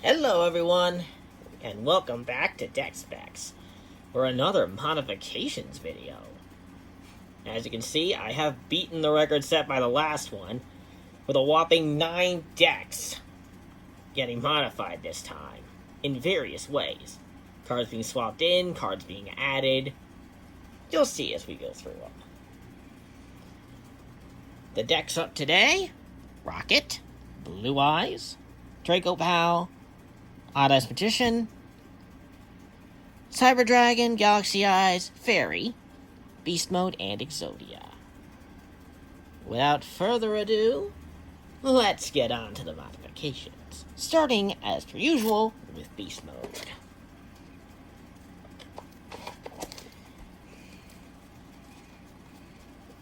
Hello everyone, and welcome back to Deck Specs for another modifications video. As you can see, I have beaten the record set by the last one with a whopping 9 decks getting modified this time in various ways. Cards being swapped in, cards being added. You'll see as we go through them. The decks up today: Rocket, Blue Eyes, Draco Pal, Odd Eyes Magician, Cyber Dragon, Galaxy Eyes, Fairy, Beast Mode, and Exodia. Without further ado, let's get on to the modifications, starting as per usual with Beast Mode.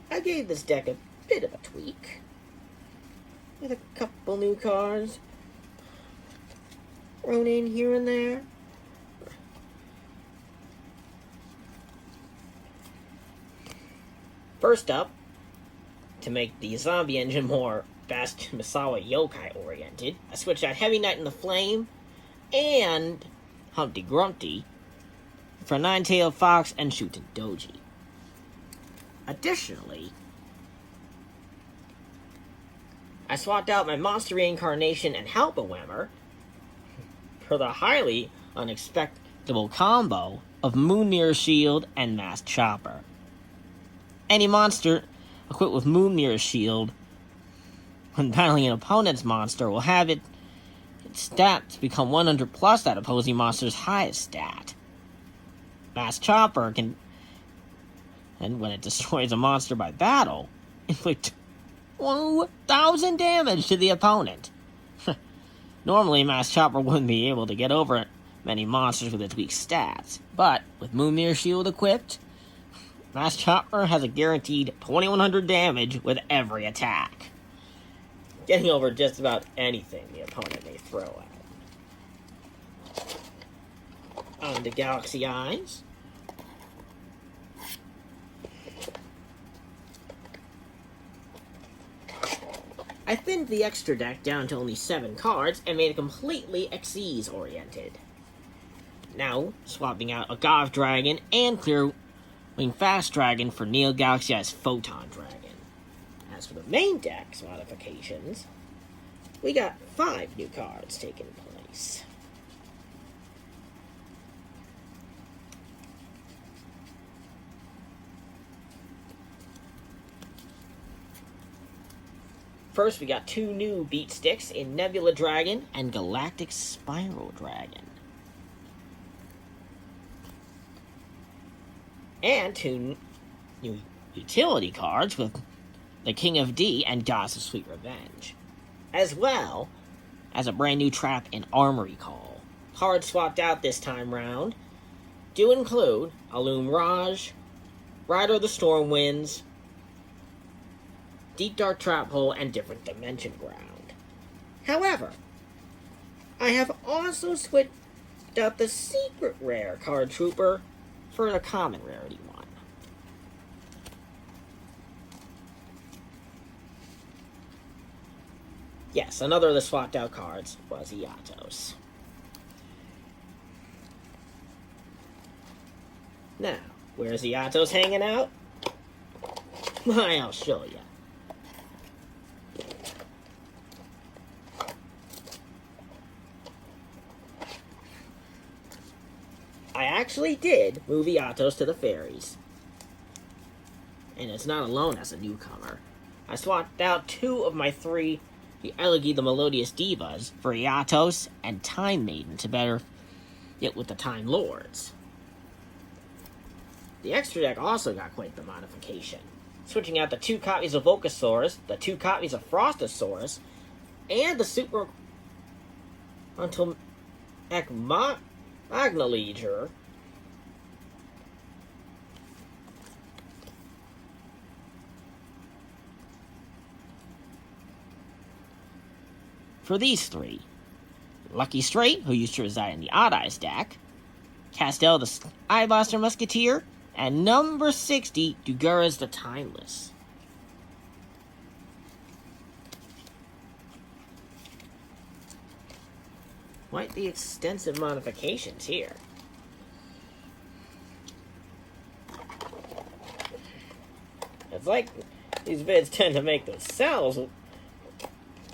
I gave this deck a bit of a tweak, with a couple new cards thrown in here and there. First up, to make the zombie engine more Bast Misawa Yokai oriented, I switched out Heavy Knight in the Flame and Humpty Grumpty for Nine-Tailed Fox and Shuten Doji. Additionally, I swapped out my Monster Reincarnation and Halbawemmer for the highly unexpected combo of Moonmirror Shield and Masked Chopper. Any monster equipped with Moonmirror Shield, when battling an opponent's monster, will have its stats become 100 plus that opposing monster's highest stat. Masked Chopper can, and when it destroys a monster by battle, inflict 1,000 damage to the opponent. Normally, Masked Chopper wouldn't be able to get over many monsters with its weak stats, but with Moonmirror Shield equipped, Masked Chopper has a guaranteed 2,100 damage with every attack, getting over just about anything the opponent may throw at him. On to Galaxy Eyes. I thinned the extra deck down to only 7 cards and made it completely Xyz oriented. Now, swapping out Agave Dragon and Clearwing Fast Dragon for Neo Galaxy Eyes Photon Dragon. As for the main deck's modifications, we got 5 new cards taking place. First, we got 2 new beat sticks in Nebula Dragon and Galactic Spiral Dragon. And 2 new utility cards with the King of D and Goddess of Sweet Revenge, as well as a brand new trap in Armory Call. Cards swapped out this time round do include Alum Raj, Rider of the Stormwinds, Deep Dark Trap Hole, and Different Dimension Ground. However, I have also switched out the Secret Rare Card Trooper for the Common Rarity one. Yes, another of the swapped out cards was Iatos. Now, where's Iatos hanging out? Why, I'll show you. I actually did move Iatos to the fairies. And it's not alone as a newcomer. I swapped out 2 of my 3 Elegy the Melodious Divas for Iatos and Time Maiden to better it with the Time Lords. The extra deck also got quite the modification, switching out the 2 copies of Volcasaurus, the 2 copies of Frostosaurus, and the Super until Magnaleger for these 3. Lucky Straight, who used to reside in the Odd Eyes deck, Castel the Eyeblaster Musketeer, and number 60, Dugura's the Timeless. Quite the extensive modifications here. It's like these vids tend to make themselves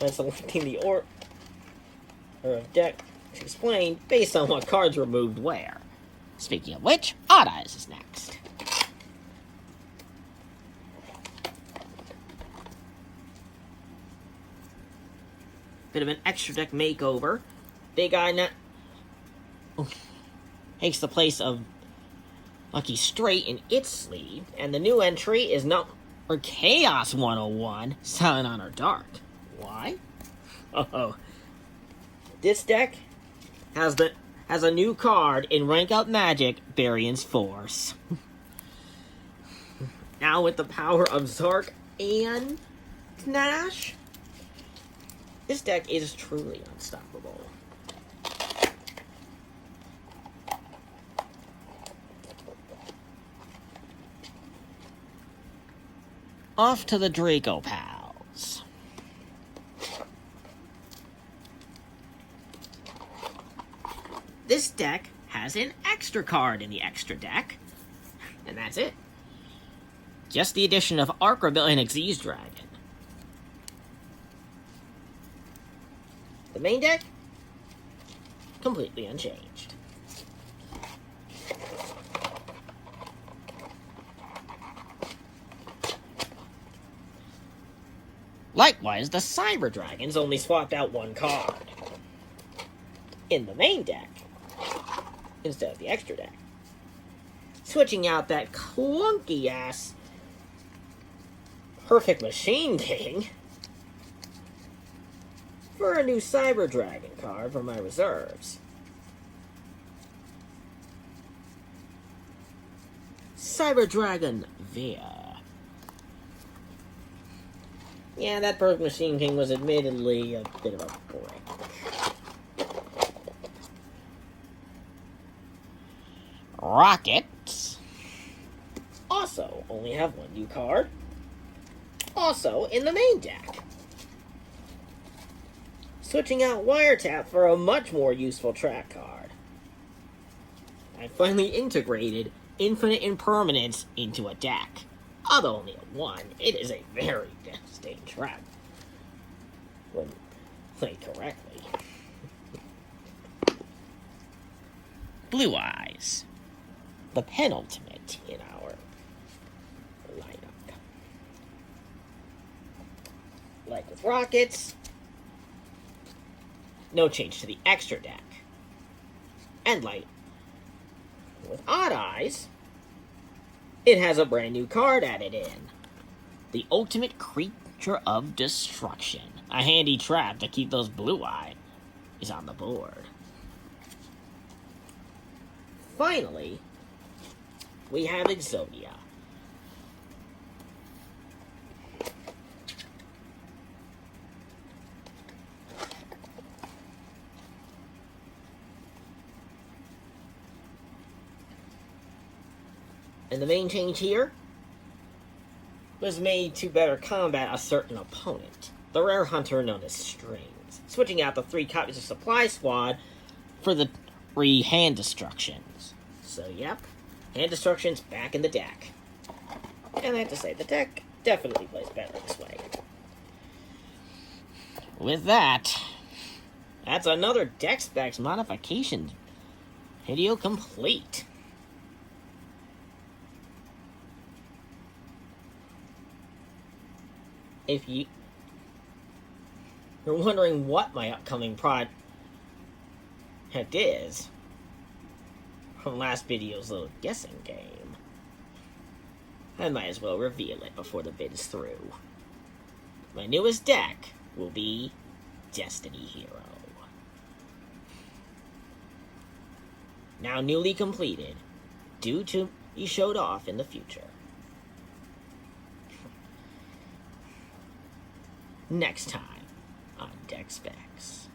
by selecting the order of deck explained based on what cards were moved where. Speaking of which, Odd Eyes is next. Bit of an extra deck makeover. Big Eye now takes the place of Lucky Straight in its sleeve, and the new entry is no or Chaos 101, Silent Honor Dark. Why? Oh, this deck has a new card in Rank Up Magic, Barion's Force. Now with the power of Zark and Nash, this deck is truly unstoppable. Off to the Draco Pals. This deck has an extra card in the extra deck, and that's it. Just the addition of Arc Rebellion Xyz Dragon. The main deck, completely unchanged. Likewise, the Cyber Dragons only swapped out one card in the main deck instead of the extra deck, switching out that clunky-ass Perfect Machine King for a new Cyber Dragon card for my reserves. Cyber Dragon Via. Yeah, that Perfect Machine King was admittedly a bit of a break. Rockets. Also, only have one new card. Also, in the main deck. Switching out Wiretap for a much more useful track card. I finally integrated Infinite Impermanence into a deck. Although only a 1, it is a very devastating trap when played correctly. Blue Eyes, the penultimate in our lineup. Like with Rockets, no change to the extra deck. And like with Odd Eyes, it has a brand new card added in. The Ultimate Creature of Destruction. A handy trap to keep those Blue Eyes is on the board. Finally, we have Exodia. And the main change here was made to better combat a certain opponent, the rare hunter known as Strings, switching out the 3 copies of Supply Squad for the 3 Hand Destructions. So, yep, Hand Destruction's back in the deck. And I have to say, the deck definitely plays better this way. With that, that's another Deck Specs modification video complete. If you're wondering what my upcoming project is from last video's little guessing game, I might as well reveal it before the bid is through. My newest deck will be Destiny Hero. Now newly completed, due to be showed off in the future. Next time on Deck Specs.